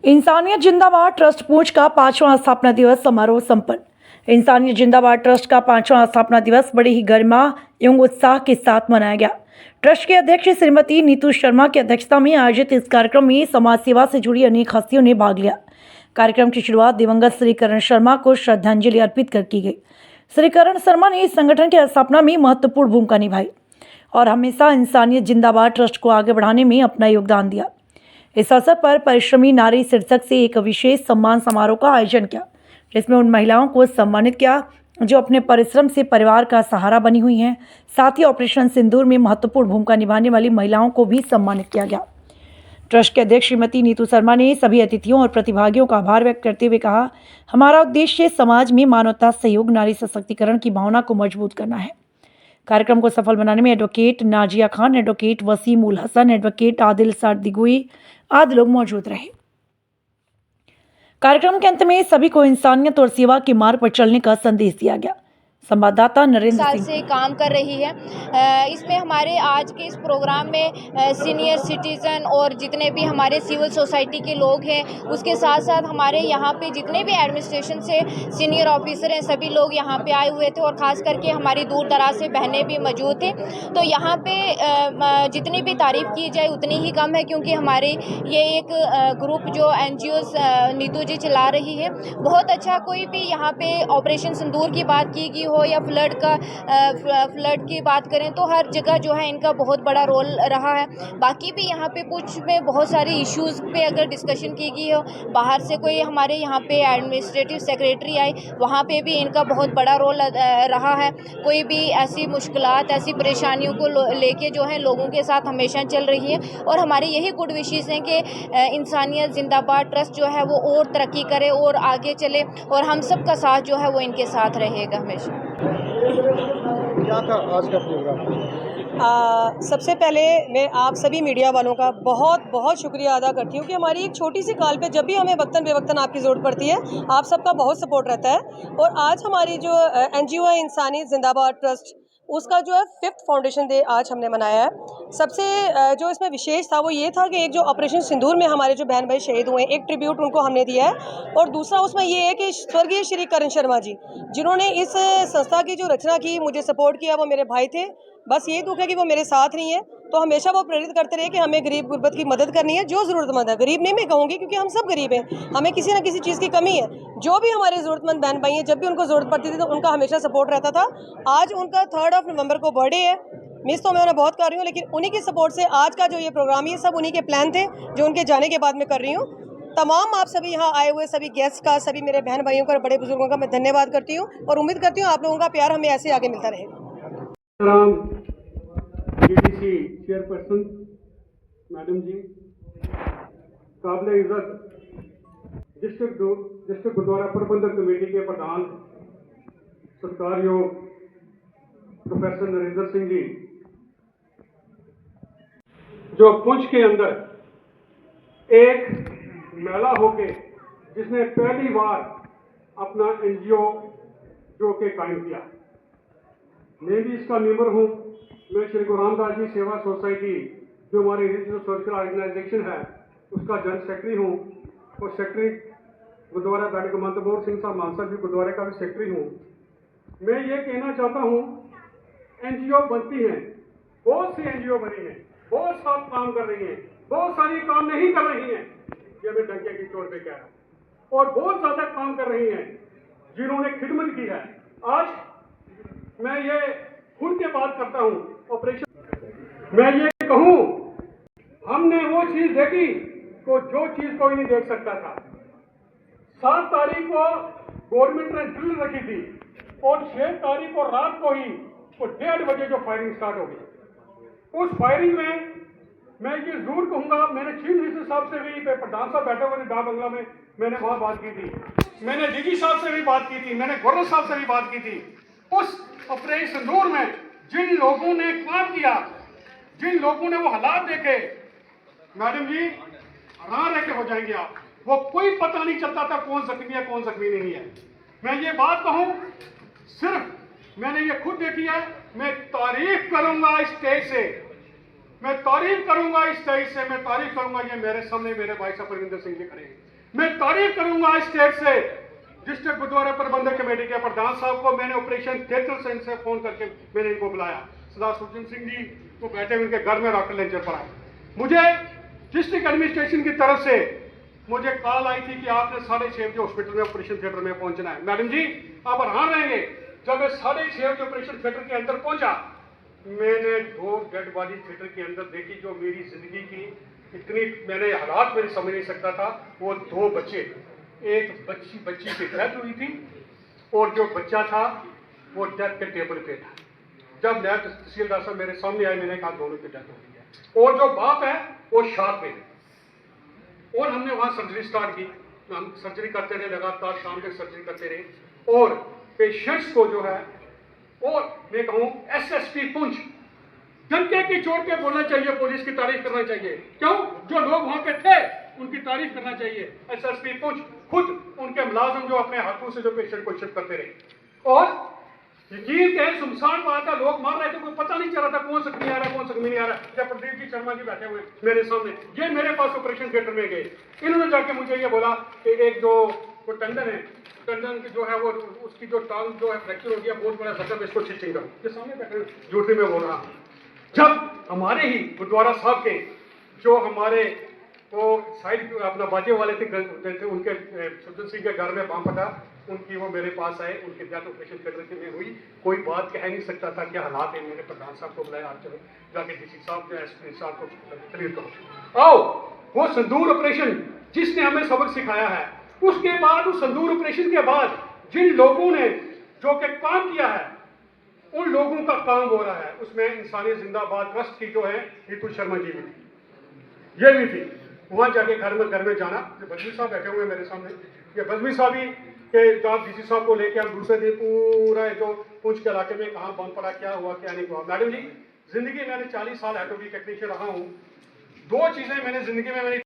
इंसानियत जिंदाबाद ट्रस्ट पूंछ का 5वां स्थापना दिवस समारोह संपन्न। इंसानियत जिंदाबाद ट्रस्ट का 5वां स्थापना दिवस बड़ी ही गरिमा एवं उत्साह के साथ मनाया गया। ट्रस्ट के अध्यक्ष श्रीमती नीतू शर्मा की अध्यक्षता में आयोजित इस कार्यक्रम में समाज सेवा से जुड़ी अनेक हस्तियों ने भाग लिया। कार्यक्रम की शुरुआत दिवंगत श्री करण शर्मा को श्रद्धांजलि अर्पित कर की गई। श्री करण शर्मा ने इस संगठन की स्थापना में महत्वपूर्ण भूमिका निभाई और हमेशा इंसानियत जिंदाबाद ट्रस्ट को आगे बढ़ाने में अपना योगदान दिया। इस अवसर पर परिश्रमी नारी शीर्षक से एक विशेष सम्मान समारोह का आयोजन किया, जिसमें उन महिलाओं को सम्मानित किया जो अपने परिश्रम से परिवार का सहारा बनी हुई हैं। साथ ही ऑपरेशन सिंदूर में महत्वपूर्ण भूमिका निभाने वाली महिलाओं को भी सम्मानित किया गया। ट्रस्ट के अध्यक्ष श्रीमती नीतू शर्मा ने सभी अतिथियों और प्रतिभागियों का आभार व्यक्त करते हुए कहा, हमारा उद्देश्य समाज में मानवता, सहयोग, नारी सशक्तिकरण की भावना को मजबूत करना है। कार्यक्रम को सफल बनाने में एडवोकेट नाजिया खान, एडवोकेट वसीम उल हसन, एडवोकेट आदिल सादिगुई आदि लोग मौजूद रहे। कार्यक्रम के अंत में सभी को इंसानियत और सेवा के मार्ग पर चलने का संदेश दिया गया। संवाददाता नरेंद्र साल सिंह से काम कर रही है। इसमें हमारे आज के इस प्रोग्राम में सीनियर सिटीजन और जितने भी हमारे सिविल सोसाइटी के लोग हैं, उसके साथ साथ हमारे यहाँ पे जितने भी एडमिनिस्ट्रेशन से सीनियर ऑफिसर हैं, सभी लोग यहाँ पे आए हुए थे और ख़ास करके हमारी दूर दराज से बहनें भी मौजूद थे। तो यहाँ पे जितनी भी तारीफ़ की जाए उतनी ही कम है, क्योंकि हमारे ये एक ग्रुप जो NGOs नीतू जी चला रही है, बहुत अच्छा। कोई भी यहाँ पे ऑपरेशन सिंदूर की बात की गई हो या फ्लड की बात करें तो हर जगह जो है इनका बहुत बड़ा रोल रहा है। बाकी भी यहाँ पे कुछ में बहुत सारे इश्यूज़ पे अगर डिस्कशन की गई हो, बाहर से कोई हमारे यहाँ पे एडमिनिस्ट्रेटिव सेक्रेटरी आए, वहाँ पे भी इनका बहुत बड़ा रोल रहा है। कोई भी ऐसी मुश्किलात, ऐसी परेशानियों को लेके जो है लोगों के साथ हमेशा चल रही है। और हमारे यही गुड विशेष हैं कि इंसानियत जिंदाबाद ट्रस्ट जो है वो और तरक्की करे और आगे चले, और हम सब का साथ जो है वो इनके साथ रहेगा हमेशा। क्या था आज का प्रोग्राम? सबसे पहले मैं आप सभी मीडिया वालों का बहुत बहुत शुक्रिया अदा करती हूँ कि हमारी एक छोटी सी कॉल पे जब भी हमें वक्तन बेवक्तन आपकी ज़रूरत पड़ती है, आप सबका बहुत सपोर्ट रहता है। और आज हमारी जो NGO है इंसानियत जिंदाबाद ट्रस्ट, उसका जो है 5th फाउंडेशन डे आज हमने मनाया है। सबसे जो इसमें विशेष था वो ये था कि एक जो ऑपरेशन सिंदूर में हमारे जो बहन भाई शहीद हुए, एक ट्रिब्यूट उनको हमने दिया है। और दूसरा उसमें ये है कि स्वर्गीय श्री करण शर्मा जी, जिन्होंने इस संस्था की जो रचना की, मुझे सपोर्ट किया, वो मेरे भाई थे। बस ये दुख है कि वो मेरे साथ नहीं है, तो हमेशा वो प्रेरित करते रहे कि हमें गरीब गुरबत की मदद करनी है। जो ज़रूरतमंद है, गरीब नहीं मैं कहूँगी क्योंकि हम सब गरीब हैं, हमें किसी ना किसी चीज़ की कमी है। जो भी हमारे ज़रूरतमंद बहन भाई हैं, जब भी उनको ज़रूरत पड़ती थी तो उनका हमेशा सपोर्ट रहता था। आज उनका 3 नवंबर को बर्थडे है। मिस तो मैं उन्हें बहुत कर रही हूँ, लेकिन उन्हीं की सपोर्ट से आज का जो ये प्रोग्राम है, सब उन्हीं के प्लान थे जो उनके जाने के बाद मैं कर रही हूँ। तमाम आप सभी यहाँ आए हुए सभी गेस्ट का, सभी मेरे बहन भाइयों का, बड़े बुजुर्गों का मैं धन्यवाद करती हूँ और उम्मीद करती हूँ आप लोगों का प्यार हमें ऐसे आगे मिलता रहेगा। GDC चेयरपर्सन मैडम जी, काबिल इज्जत डिस्ट्रिक्ट गुरुद्वारा प्रबंधक कमेटी के प्रधान सत्कारयोग प्रोफेसर नरेंद्र सिंह जी, जो पुंछ के अंदर एक महिला होके जिसने पहली बार अपना NGO जो के कायम किया, मैं भी इसका मेंबर हूँ। मैं श्री गुरु रामदास जी सेवा सोसाइटी जो हमारी रीजनल सोशल ऑर्गेनाइजेशन है उसका जनरल सेक्रेटरी हूँ, और सेक्रेटरी गुरुद्वारा बैठक मंतमोहर सिंह साहब मानसा जी गुरुद्वारे का भी सेक्रेटरी हूँ। मैं ये कहना चाहता हूँ, NGO बनती हैं, बहुत सी NGO बनी हैं, बहुत साथ काम कर रही हैं, बहुत सारी काम नहीं कर रही हैं, ये मैं डंके की चोट पे कह रहा हूँ, और बहुत ज्यादा काम कर रही हैं जिन्होंने खिदमत की है। आज मैं ये खुल के बात करता हूँ, ऑपरेशन मैं ये कहूँ, हमने वो चीज देखी तो जो चीज कोई नहीं देख सकता था। 7 तारीख को गवर्नमेंट ने ड्रिल रखी थी और 6 तारीख को रात को ही तो 1:30 बजे जो फायरिंग स्टार्ट हो गई। उस फायरिंग में मैं ये जरूर कहूंगा, मैंने चीफ मिनिस्टर साहब से भी, प्रधान साहब बैठे हुए डाक बंगला में, मैंने वहां बात की थी, मैंने DG साहब से भी बात की थी, मैंने गवर्नर साहब से भी बात की थी। उस ऑपरेशन सिंदूर में जिन लोगों ने काम किया, जिन लोगों ने वो हालात देखे, मैडम जी हैरान रह के हो जाएंगे आप, वो कोई पता नहीं चलता था कौन जख्मी है कौन जख्मी नहीं है। मैं ये बात कहूं, सिर्फ मैंने ये खुद देखी है, मैं तारीफ करूंगा इस स्टेज से मैं तारीफ करूंगा इस स्टेज से, मैं तारीफ करूंगा, ये मेरे सामने मेरे भाई साहब परविंदर सिंह जी खड़े हैं, मैं तारीफ करूंगा इस स्टेज से डिस्ट्रिक्ट गुरुद्वारा प्रबंधक कमेटी के प्रधान साहब को। मैंने ऑपरेशन थिएटर से इनसे फोन करके मैंने इनको बुलाया, सरदार सुरजन सिंह जी को बैठे उनके घर में डॉक्टर लेंचर पर आए। मुझे डिस्ट्रिक्ट एडमिनिस्ट्रेशन की तरफ से मुझे कॉल आई थी कि आपने 6:30 बजे हॉस्पिटल में ऑपरेशन थिएटर में पहुंचना है। मैडम जी आप हैरान रहेंगे, जब मैं 6:30 बजे ऑपरेशन थिएटर के अंदर पहुंचा, मैंने 2 डेड बॉडी थिएटर के अंदर देखी, जो मेरी जिंदगी की इतनी मैंने हालात मेरी समझ नहीं सकता था। वो 2 बच्चे, एक बच्ची की डेथ हुई थी और जो बच्चा था वो डेथ के टेबल पे था। जब नया तहसीलदार साहब मेरे सामने आए, मैंने कहा दोनों की डेथ हो गई है, और जो बाप है वो शॉक में है। और हमने वहां सर्जरी स्टार्ट की, हम सर्जरी करते रहे, लगातार शाम तक सर्जरी करते रहे, और पेशेंट्स को जो है, और मैं कहूँ एसएसपी पुंछ डंके की चोट पे बोलना चाहिए, पुलिस की तारीफ करना चाहिए। क्यों? जो लोग वहां पे थे उनकी तारीफ करना चाहिए। एसएसपी पुंछ खुद उनके मुलाजिम जो अपने हाथों से जो पेशेंट को शिफ्ट करते रहे, और यकीन करें सुनसान बात है, लोग मर रहे थे, कोई पता नहीं चल रहा था कौन जख्मी आ रहा है कौन जख्मी नहीं आ रहा है। जब प्रदीप जी शर्मा जी बैठे हुए मेरे सामने, ये मेरे पास ऑपरेशन थिएटर में गए, इन्होंने जाके मुझे ये बोला कि एक जो टंडन है, टंडन जो है वो उसकी जो टांग जो है फ्रैक्चर हो गया, बहुत बड़ा जख्म, इसको स्टिचिंग करो। ये सामने बैठे झूठी में बोल रहा। जब हमारे ही गुरुद्वारा साहब के जो हमारे वो साइड अपना बाजे वाले थे उनके सुरजन सिंह के घर में बम फटा, उनकी वो मेरे पास आए, उनकी डेथ ऑपरेशन थिएटर में हुई। कोई बात कह नहीं सकता था क्या हालात है। मेरे प्रधान साहब को बुलाया, आप चलो जाके डीसी साहब जो एसपी साहब को क्लियर करो। आओ, वो संदूर ऑपरेशन जिसने हमें सबक सिखाया है, उसके बाद उस संदूर ऑपरेशन के बाद जिन लोगों ने जो कि काम किया है, उन लोगों का काम हो रहा है। उसमें इंसानियत जिंदाबाद ट्रस्ट की जो है नीतू शर्मा जी भी थी, ये भी थी। वहां जाके घर में जाना, बजमी साहब बैठे हुए मेरे सामने, ये बजमी साहब ही के जब डीसी साहब को लेके हम दूसरे दिन पूरा जो पुंछ के इलाके में कहाँ बम पड़ा, क्या हुआ क्या नहीं हुआ। मैडम जी जिंदगी मैंने 40 साल एटोबी टेक्नीशियन रहा हूँ, 2 चीजें मैंने जिंदगी में मैंने